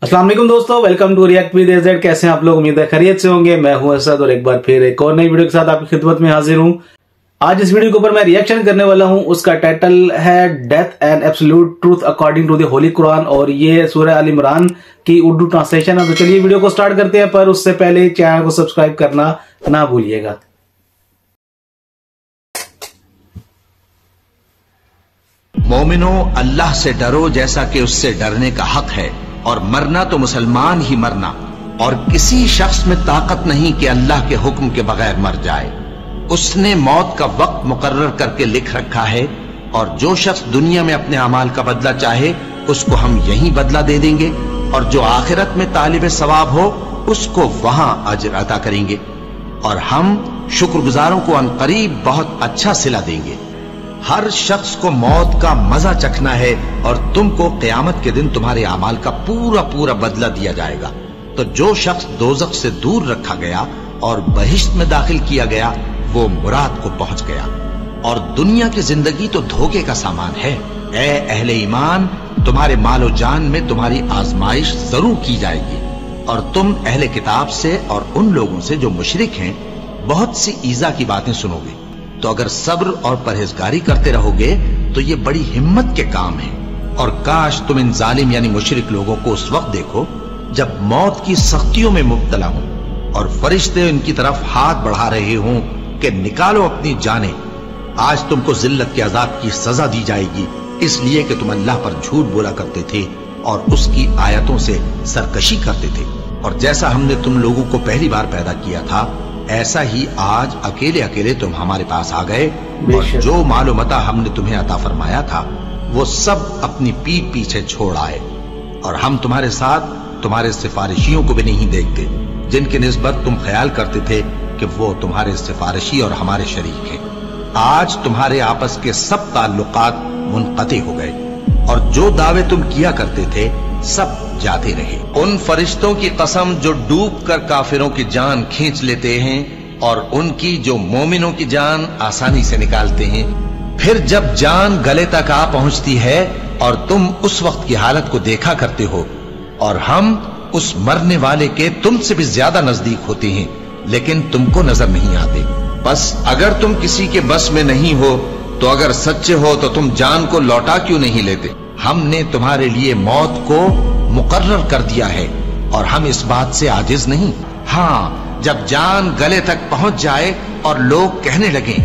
अस्सलाम वालेकुम दोस्तों, welcome to react with AZ. कैसे हैं आप लोग? उम्मीद है खैरियत से होंगे। मैं हूं असद और एक बार फिर एक और नई वीडियो के साथ आपकी खिदमत में हाजिर हूं। आज इस वीडियो के ऊपर मैं रिएक्शन करने वाला हूं। उसका टाइटल है death and absolute truth according to the holy Quran और ये सूरह अल इमरान की उर्दू ट्रांसलेशन है। तो चलिए वीडियो को स्टार्ट करते हैं, पर उससे पहले चैनल को सब्सक्राइब करना ना भूलिएगा। मोमिनो, अल्लाह से डरो जैसा कि उससे डरने का हक है, और मरना तो मुसलमान ही मरना, और किसी शख्स में ताकत नहीं कि अल्लाह के हुक्म के बगैर मर जाए। उसने मौत का वक्त मुकर्रर करके लिख रखा है, और जो शख्स दुनिया में अपने अमाल का बदला चाहे उसको हम यही बदला दे देंगे, और जो आखिरत में तालिब सवाब हो उसको वहां अजर अता करेंगे, और हम शुक्रगुजारों को अनकरीब बहुत अच्छा सिला देंगे। हर शख्स को मौत का मजा चखना है, और तुमको क़यामत के दिन तुम्हारे अमाल का पूरा पूरा बदला दिया जाएगा। तो जो शख्स दोज़ख से दूर रखा गया और बहिश्त में दाखिल किया गया वो मुराद को पहुंच गया। और दुनिया की जिंदगी तो धोखे का सामान है। ए अहले ईमान, तुम्हारे मालो जान में तुम्हारी आजमाइश जरूर की जाएगी, और तुम अहले किताब से और उन लोगों से जो मुशरिक हैं बहुत सी ईजा की बातें सुनोगे। तो अगर सब्र और परहेजगारी करते रहोगे तो ये बड़ी हिम्मत के काम है। और काश तुम इन जालिम यानी मुशरिक लोगों को उस वक्त देखो जब मौत की सख्तियों में मुब्तला हो और फरिश्ते इनकी तरफ हाथ बढ़ा रहे हों कि निकालो अपनी जानें। आज तुमको जिल्लत के अजाब की सजा दी जाएगी, इसलिए कि तुम अल्लाह पर झूठ बोला करते थे और उसकी आयतों से सरकशी करते थे। और जैसा हमने तुम लोगों को पहली बार पैदा किया था, ऐसा ही आज अकेले अकेले तुम हमारे पास आ गए, और जो मालो मता हमने तुम्हें अता फरमाया था वो सब अपनी पीठ पीछे छोड़ आए। और हम तुम्हारे साथ तुम्हारे सिफारिशियों को भी नहीं देखते जिनकी निस्बत तुम ख्याल करते थे कि वो तुम्हारे सिफारिशी और हमारे शरीक हैं। आज तुम्हारे आपस के सब ताल्लुकात मुनक़ती हो गए, और जो दावे तुम किया करते थे सब जाते रहे। उन फरिश्तों की कसम जो डूब कर काफिरों की जान खींच लेते हैं, और उनकी जो मोमिनों की जान आसानी से निकालते हैं। फिर जब जान गले तक आ पहुंचती है और तुम उस वक्त की हालत को देखा करते हो, और हम उस मरने वाले के तुमसे भी ज्यादा नजदीक होते हैं, लेकिन तुमको नजर नहीं आते। बस अगर तुम किसी के बस में नहीं हो तो अगर सच्चे हो तो तुम जान को लौटा क्यों नहीं लेते? हमने तुम्हारे लिए मौत को मुकर्रर कर दिया है, और हम इस बात से आजिज नहीं। हाँ, जब जान गले तक पहुंच जाए और लोग कहने लगे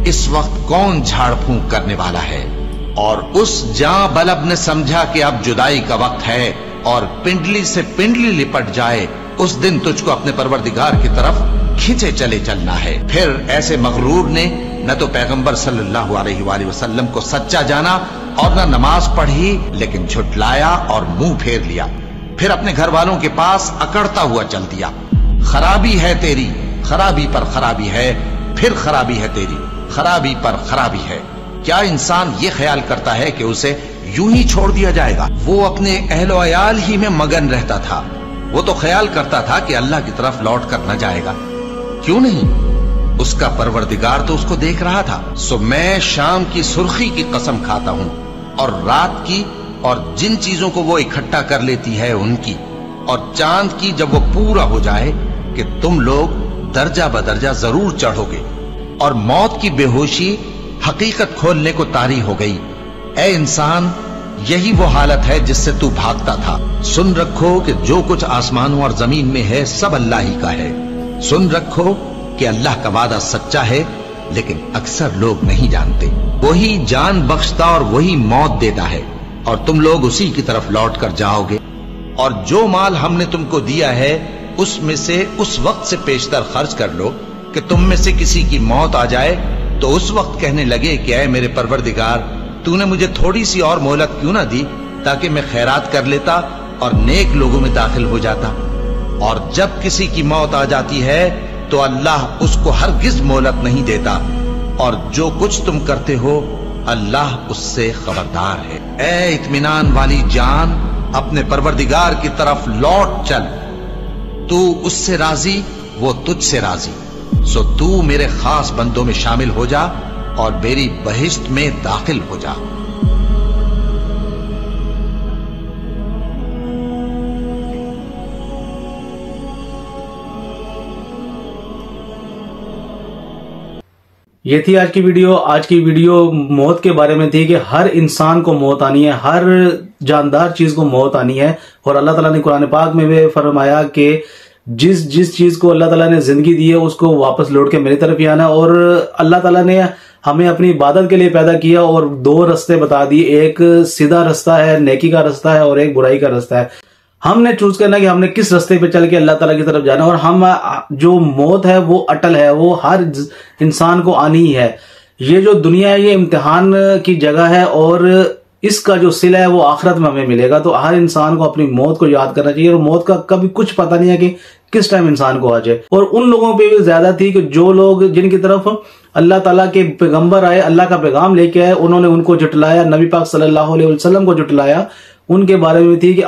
इस वक्त कौन झाड़ फूंक करने वाला है, और उस जां बलब ने समझा कि अब जुदाई का वक्त है, और पिंडली से पिंडली लिपट जाए, उस दिन तुझको अपने परवरदिगार की तरफ खींचे चले चलना है। फिर ऐसे मगरूर ने न तो पैगंबर सल्लल्लाहु अलैहि वसल्लम को सच्चा जाना और न नमाज पढ़ी, लेकिन झुटलाया और मुंह फेर लिया। फिर अपने घर वालों के पास अकड़ता हुआ चल दिया। खराबी है तेरी, खराबी पर खराबी है, फिर खराबी है तेरी, खराबी पर खराबी है। क्या इंसान ये ख्याल करता है कि उसे यूं ही छोड़ दिया जाएगा? वो अपने अहलो अयाल ही में मगन रहता था। वो तो ख्याल करता था कि अल्लाह की तरफ लौट कर न जाएगा। क्यों नहीं? उसका परवरदिगार तो उसको देख रहा था। सो मैं शाम की सुर्खी की कसम खाता हूं, और रात की, और जिन चीजों को वो इकट्ठा कर लेती है उनकी, और चांद की जब वो पूरा हो जाए कि तुम लोग दर्जा बदर्जा जरूर चढ़ोगे। और मौत की बेहोशी हकीकत खोलने को तारी हो गई। ए इंसान, यही वो हालत है जिससे तू भागता था। सुन रखो कि जो कुछ आसमानों और जमीन में है सब अल्लाह ही का है। सुन रखो कि अल्लाह का वादा सच्चा है, लेकिन अक्सर लोग नहीं जानते। वही जान बख्शता और वही मौत देता है, और तुम लोग उसी की तरफ लौट कर जाओगे। और जो माल हमने तुमको दिया है उसमें से उस वक्त से पेशतर खर्च कर लो कि तुम में से किसी की मौत आ जाए तो उस वक्त कहने लगे कि ऐ मेरे परवरदिगार, तूने मुझे थोड़ी सी और मोहलत क्यों ना दी ताकि मैं खैरात कर लेता और नेक लोगों में दाखिल हो जाता। और जब किसी की मौत आ जाती है तो अल्लाह उसको हरगिज मोहलत नहीं देता, और जो कुछ तुम करते हो अल्लाह उससे खबरदार है। ए इत्मीनान वाली जान, अपने परवरदिगार की तरफ लौट चल। तू उससे राजी, वो तुझसे राजी। सो तू मेरे खास बंदों में शामिल हो जा और मेरी बहिश्त में दाखिल हो जा। یہ تھی آج کی ویڈیو. آج کی ویڈیو موت کے بارے میں تھی کہ ہر انسان کو موت آنی ہے, ہر جاندار چیز کو موت آنی ہے. اور اللہ تعالیٰ نے قرآن پاک میں بھی فرمایا کہ جس چیز کو اللہ تعالیٰ نے زندگی دی ہے اس کو واپس لوٹ کے میری طرف ہی آنا. اور اللہ تعالیٰ نے ہمیں اپنی عبادت کے لیے پیدا کیا اور 2 رستے بتا دیے, ایک سیدھا رستہ ہے, نیکی کا رستہ ہے, اور ایک برائی کا رستہ ہے. ہم نے چوز کرنا کہ ہم نے کس رستے پہ چل کے اللہ تعالیٰ کی طرف جانا. اور ہم جو موت ہے وہ اٹل ہے, وہ ہر انسان کو آنی ہی ہے. یہ جو دنیا ہے یہ امتحان کی جگہ ہے, اور اس کا جو صلہ ہے وہ آخرت میں ہمیں ملے گا. تو ہر انسان کو اپنی موت کو یاد کرنا چاہیے, اور موت کا کبھی کچھ پتہ نہیں ہے کہ کس ٹائم انسان کو آ جائے. اور ان لوگوں پہ بھی زیادہ تھی کہ جو لوگ جن کی طرف اللہ تعالیٰ کے پیغمبر آئے, اللہ کا پیغام لے کے آئے, انہوں نے ان کو جھٹلایا, نبی پاک صلی اللہ علیہ وسلم کو جھٹلایا. ان کے بارے میں تھی کہ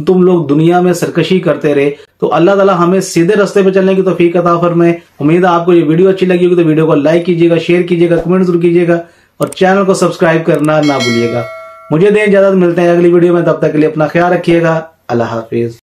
تم لوگ دنیا میں سرکشی کرتے رہے. تو اللہ تعالیٰ ہمیں سیدھے رستے پہ چلنے کی توفیق عطا فرمائے. امید ہے آپ کو یہ ویڈیو اچھی لگی ہوگی, تو ویڈیو کو لائک کیجیے گا, شیئر کیجیے گا, کمنٹ ضرور کیجیے گا, اور چینل کو سبسکرائب کرنا نہ بھولیے گا. مجھے دیں اجازت, ملتے ہیں اگلی ویڈیو میں. تب تک کے لیے اپنا خیال رکھیے گا. اللہ حافظ.